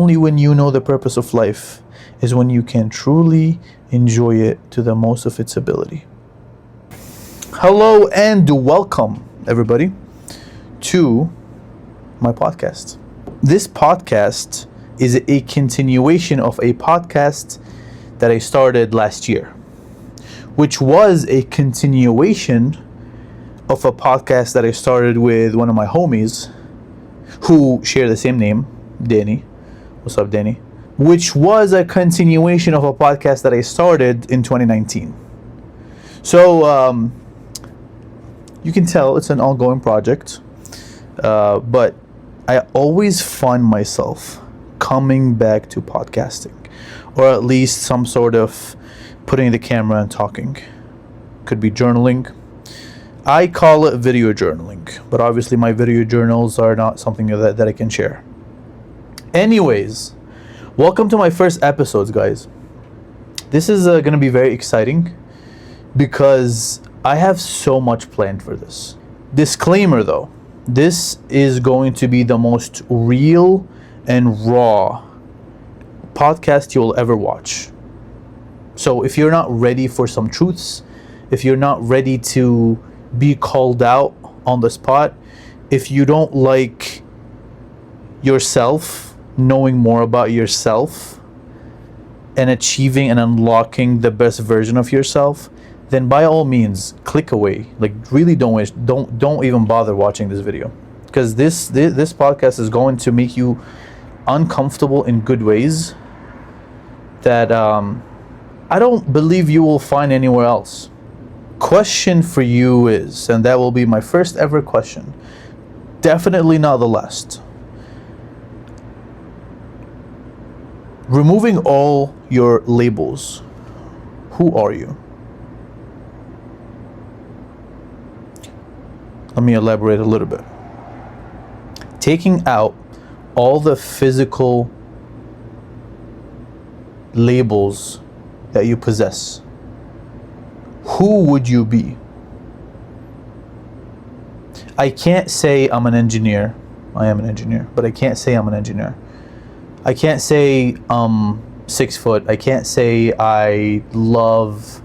Only when you know the purpose of life is when you can truly enjoy it to the most of its ability. Hello and welcome, everybody, to my podcast. This podcast is a continuation of a podcast that I started last year, which was a continuation of a podcast that I started with one of my homies who share the same name, Danny. What's up, Danny? Which was a continuation of a podcast that I started in 2019. So you can tell it's an ongoing project, but I always find myself coming back to podcasting, or at least some sort of putting the camera and talking. Could be journaling. I call it video journaling, but obviously my video journals are not something that I can share. Anyways, welcome to my first episodes, guys. This is going to be very exciting because I have so much planned for this. Disclaimer though, this is going to be the most real and raw podcast you'll ever watch. So if you're not ready for some truths, if you're not ready to be called out on the spot, if you don't like yourself, knowing more about yourself and achieving and unlocking the best version of yourself, then by all means click away. Like, really don't even bother watching this video, because this podcast is going to make you uncomfortable in good ways that I don't believe you will find anywhere else. Question for you is, and that will be my first ever question, definitely not the last. Removing all your labels, who are you? Let me elaborate a little bit. Taking out all the physical labels that you possess, who would you be? I can't say I'm an engineer. I am an engineer, but I can't say I'm an engineer. I can't say I'm 6 foot. I can't say I love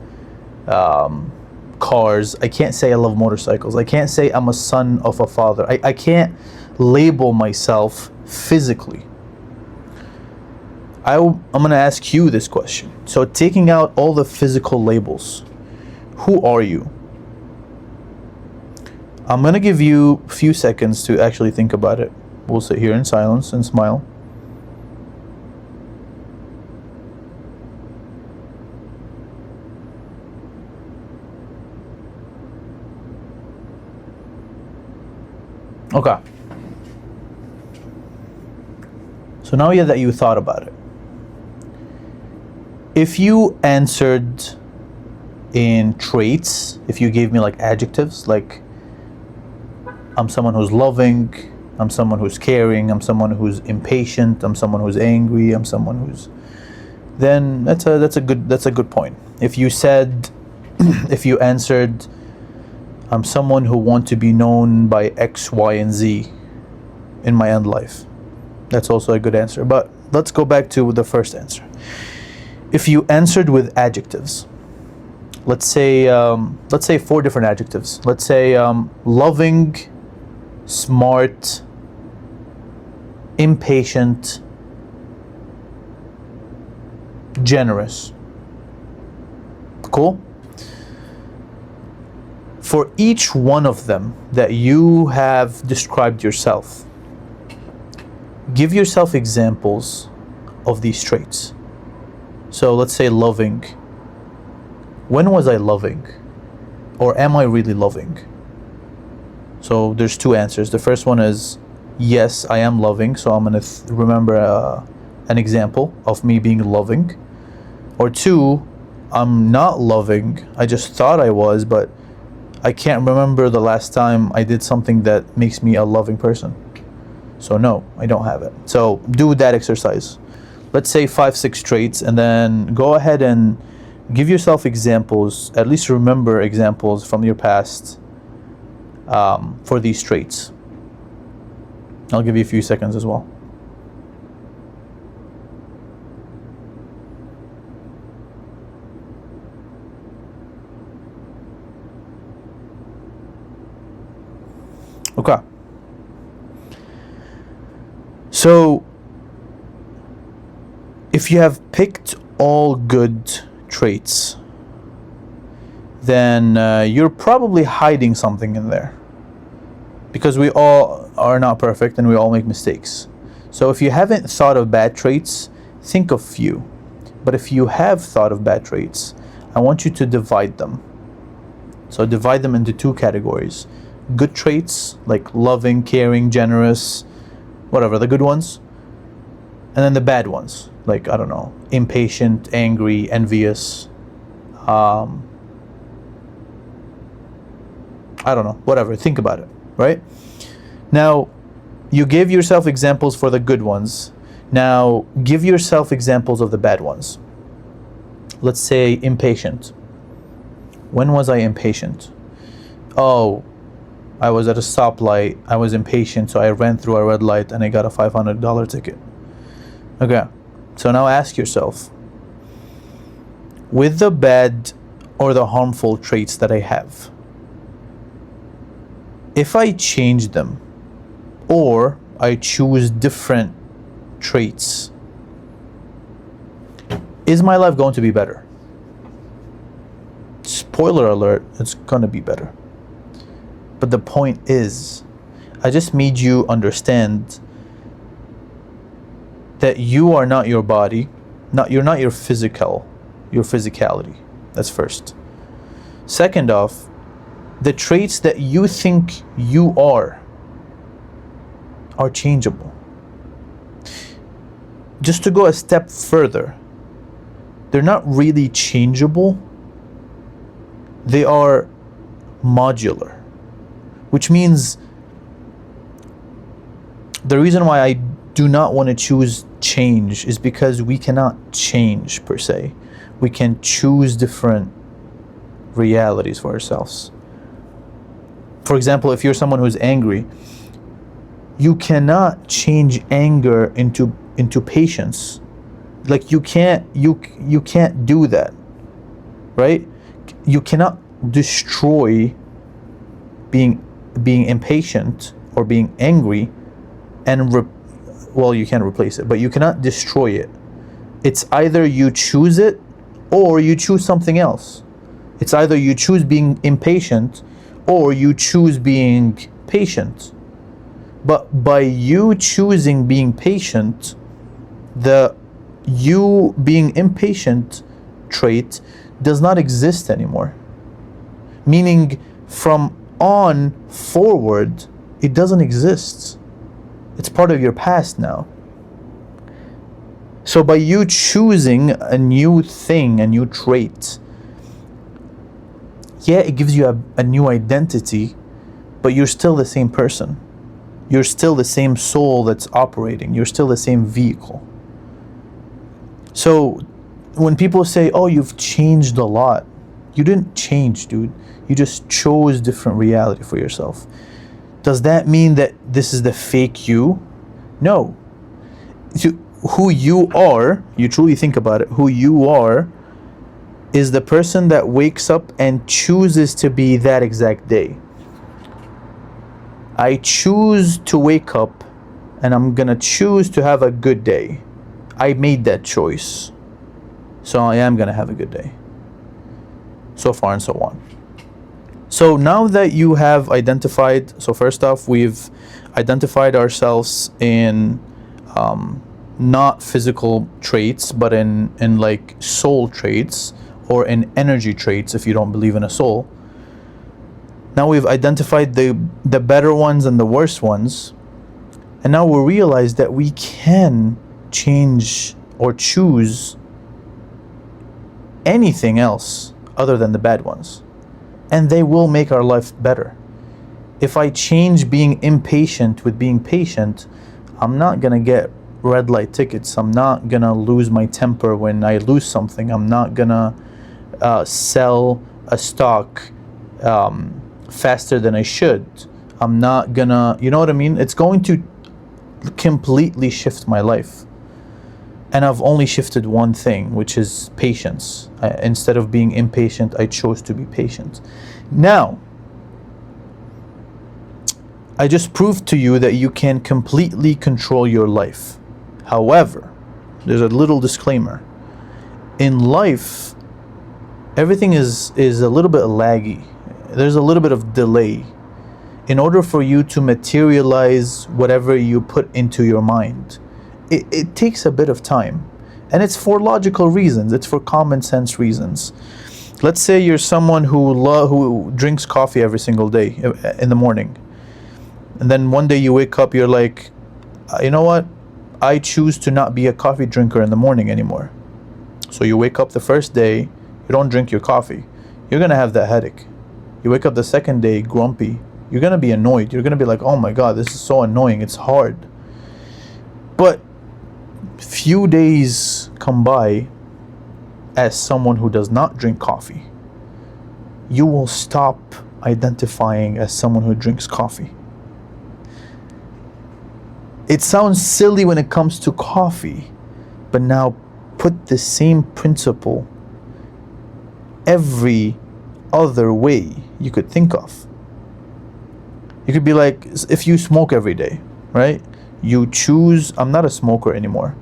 cars. I can't say I love motorcycles. I can't say I'm a son of a father. I can't label myself physically. I'm going to ask you this question. So taking out all the physical labels, who are you? I'm going to give you a few seconds to actually think about it. We'll sit here in silence and smile. Okay. So now that you thought about it, if you answered in traits, if you gave me like adjectives, like I'm someone who's loving, I'm someone who's caring, I'm someone who's impatient, I'm someone who's angry, I'm someone who's, then that's a good point. If you said, if you answered, I'm someone who wants to be known by X, Y, and Z in my end life, that's also a good answer. But let's go back to the first answer. If you answered with adjectives, let's say 4 different adjectives. Let's say loving, smart, impatient, generous. Cool? For each one of them that you have described yourself, give yourself examples of these traits. So let's say loving. When was I loving? Or am I really loving? So there's 2 answers. The first one is, yes, I am loving. So I'm going to remember an example of me being loving. Or 2, I'm not loving. I just thought I was, but I can't remember the last time I did something that makes me a loving person. So no, I don't have it. So do that exercise. Let's say 5-6 traits, and then go ahead and give yourself examples, at least remember examples from your past for these traits. I'll give you a few seconds as well. Okay. So, if you have picked all good traits, then you're probably hiding something in there. Because we all are not perfect and we all make mistakes. So if you haven't thought of bad traits, think of few. But if you have thought of bad traits, I want you to divide them. So divide them into two categories. Good traits, like loving, caring, generous, whatever, the good ones. And then the bad ones, like, I don't know, impatient, angry, envious, I don't know, whatever, think about it, right? Now, you gave yourself examples for the good ones. Now, give yourself examples of the bad ones. Let's say impatient. When was I impatient? Oh, I was at a stoplight, I was impatient, so I ran through a red light and I got a $500 ticket. Okay, so now ask yourself, with the bad or the harmful traits that I have, if I change them or I choose different traits, is my life going to be better? Spoiler alert, it's going to be better. But the point is, I just made you understand that you are not your body, you're not your physicality. That's first. Second off, the traits that you think you are changeable. Just to go a step further, they're not really changeable. They are modular, which means the reason why I do not want to choose change is because we cannot change per se. We can choose different realities for ourselves. For example, if you're someone who's angry, you cannot change anger into patience. Like you can't do that, right? You cannot destroy being impatient or being angry and you can replace it, but you cannot destroy it. It's either you choose it or you choose something else. It's either you choose being impatient or you choose being patient. But by you choosing being patient, the you being impatient trait does not exist anymore. Meaning from on forward, it doesn't exist. It's part of your past now. So by you choosing a new thing, a new trait, yeah, it gives you a new identity, but you're still the same person. You're still the same soul that's operating. You're still the same vehicle. So when people say, oh, you've changed a lot, you didn't change, dude. You just chose different reality for yourself. Does that mean that this is the fake you? No. Who you are, you truly think about it, who you are is the person that wakes up and chooses to be that exact day. I choose to wake up and I'm gonna choose to have a good day. I made that choice. So I am gonna have a good day. So far and so on. So now that you have identified, so first off, we've identified ourselves in not physical traits, but in like soul traits or in energy traits if you don't believe in a soul. Now we've identified the better ones and the worst ones. And now we realize that we can change or choose anything else other than the bad ones. And they will make our life better. If I change being impatient with being patient, I'm not gonna get red light tickets. I'm not gonna lose my temper when I lose something. I'm not gonna sell a stock faster than I should. I'm not gonna, you know what I mean? It's going to completely shift my life. And I've only shifted one thing, which is patience. Instead of being impatient, I chose to be patient. Now, I just proved to you that you can completely control your life. However, there's a little disclaimer. In life, everything is a little bit laggy. There's a little bit of delay. In order for you to materialize whatever you put into your mind, it takes a bit of time. And it's for logical reasons. It's for common sense reasons. Let's say you're someone who drinks coffee every single day in the morning. And then one day you wake up, you're like, you know what? I choose to not be a coffee drinker in the morning anymore. So you wake up the first day, you don't drink your coffee. You're going to have that headache. You wake up the second day grumpy. You're going to be annoyed. You're going to be like, oh my God, this is so annoying. It's hard. But few days come by as someone who does not drink coffee. You will stop identifying as someone who drinks coffee. It sounds silly when it comes to coffee, but now put the same principle every other way you could think of. You could be like, if you smoke every day, right? You choose, I'm not a smoker anymore.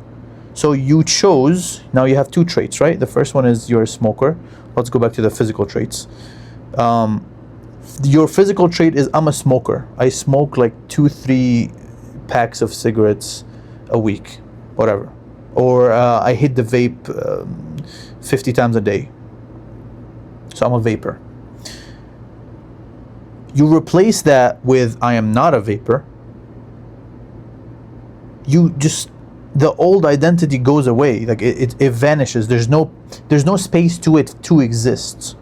So you chose, now you have two traits, right? The first one is you're a smoker. Let's go back to the physical traits. Your physical trait is I'm a smoker. I smoke like 2-3 packs of cigarettes a week, whatever. Or I hit the vape 50 times a day. So I'm a vapor. You replace that with I am not a vapor. You just, the old identity goes away. Like it vanishes. There's no space to it to exist.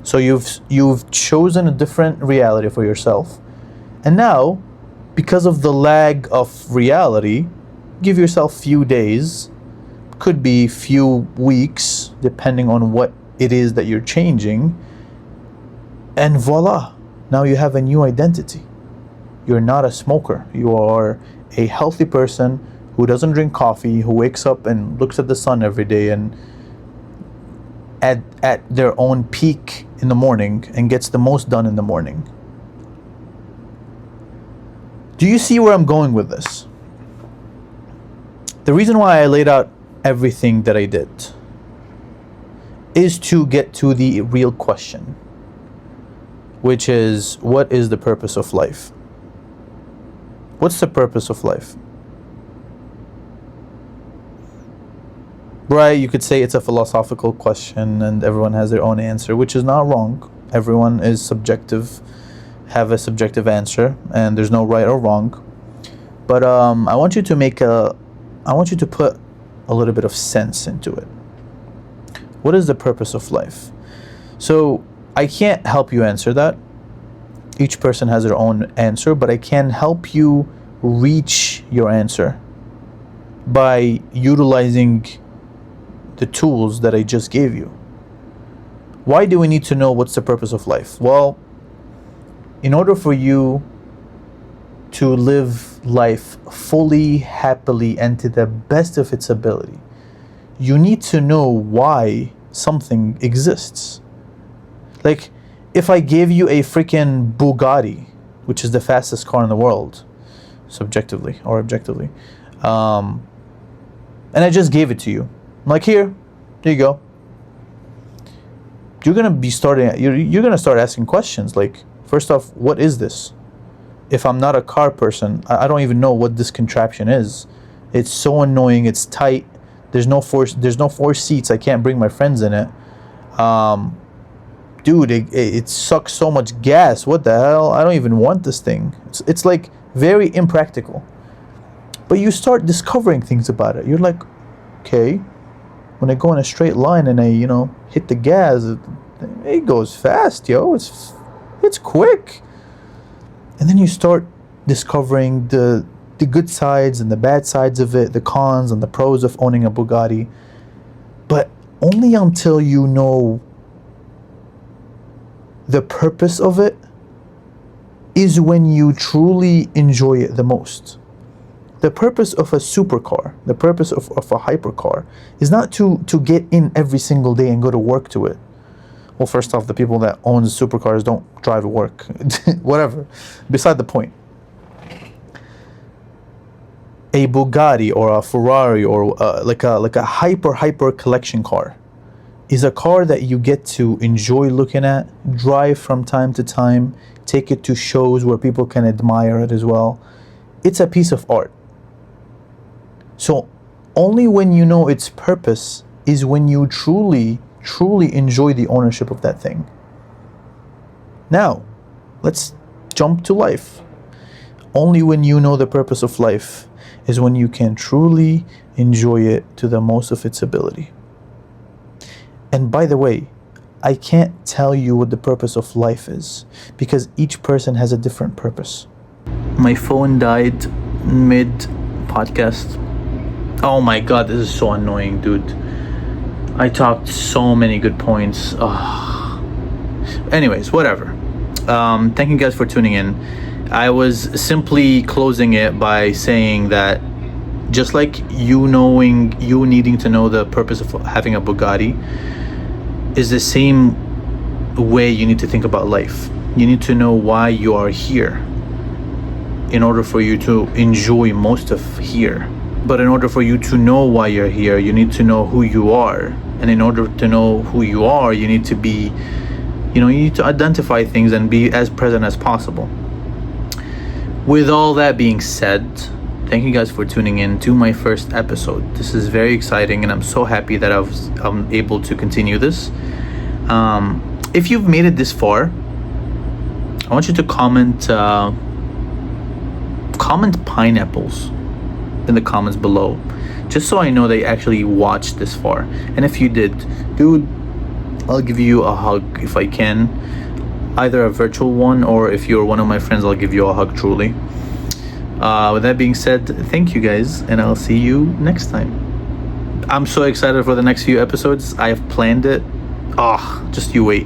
So you've chosen a different reality for yourself. And now, because of the lag of reality, give yourself few days, could be few weeks, depending on what it is that you're changing, and voila, now you have a new identity. You're not a smoker. You are a healthy person who doesn't drink coffee, who wakes up and looks at the sun every day and at their own peak in the morning and gets the most done in the morning. Do you see where I'm going with this? The reason why I laid out everything that I did is to get to the real question, which is, what is the purpose of life? What's the purpose of life? Right, you could say it's a philosophical question and everyone has their own answer, which is not wrong. Everyone is subjective, have a subjective answer, and there's no right or wrong. But I want you to put a little bit of sense into it. What is the purpose of life? So I can't help you answer that. Each person has their own answer, but I can help you reach your answer by utilizing the tools that I just gave you. Why do we need to know what's the purpose of life? Well, in order for you to live life fully, happily, and to the best of its ability, you need to know why something exists. Like, if I gave you a freaking Bugatti, which is the fastest car in the world, subjectively or objectively, and I just gave it to you, I'm like, there you go. You're gonna start asking questions like, first off, what is this? If I'm not a car person, I don't even know what this contraption is. It's so annoying. It's tight. There's no four seats. I can't bring my friends in it. Dude, it sucks so much gas. What the hell? I don't even want this thing. It's like very impractical. But you start discovering things about it. You're like, okay, when I go in a straight line and I, hit the gas, it goes fast, yo. It's quick. And then you start discovering the good sides and the bad sides of it, the cons and the pros of owning a Bugatti. But only until you know the purpose of it is when you truly enjoy it the most. The purpose of a supercar, the purpose of a hypercar is not to get in every single day and go to work to it. Well, first off, the people that own supercars don't drive to work. Whatever. Beside the point. A Bugatti or a Ferrari or like a hyper collection car is a car that you get to enjoy looking at, drive from time to time, take it to shows where people can admire it as well. It's a piece of art. So only when you know its purpose is when you truly enjoy the ownership of that thing. Now, let's jump to life. Only when you know the purpose of life is when you can truly enjoy it to the most of its ability. And by the way, I can't tell you what the purpose of life is because each person has a different purpose. My phone died mid podcast. Oh my god, this is so annoying, dude. I talked so many good points. Anyways, whatever. Thank you guys for tuning in. I was simply closing it by saying that just like you needing to know the purpose of having a Bugatti is the same way you need to think about life. You need to know why you are here in order for you to enjoy most of here. But in order for you to know why you're here, you need to know who you are. And in order to know who you are, you need to be, you need to identify things and be as present as possible. With all that being said, thank you guys for tuning in to my first episode. This is very exciting and I'm so happy that I'm able to continue this. If you've made it this far, I want you to comment pineapples in the comments below, just so I know they actually watched this far. And if you did, dude, I'll give you a hug if I can, either a virtual one, or if you're one of my friends, I'll give you a hug truly. With that being said, thank you guys, and I'll see you next time. I'm so excited for the next few episodes. I have planned it. Just you wait.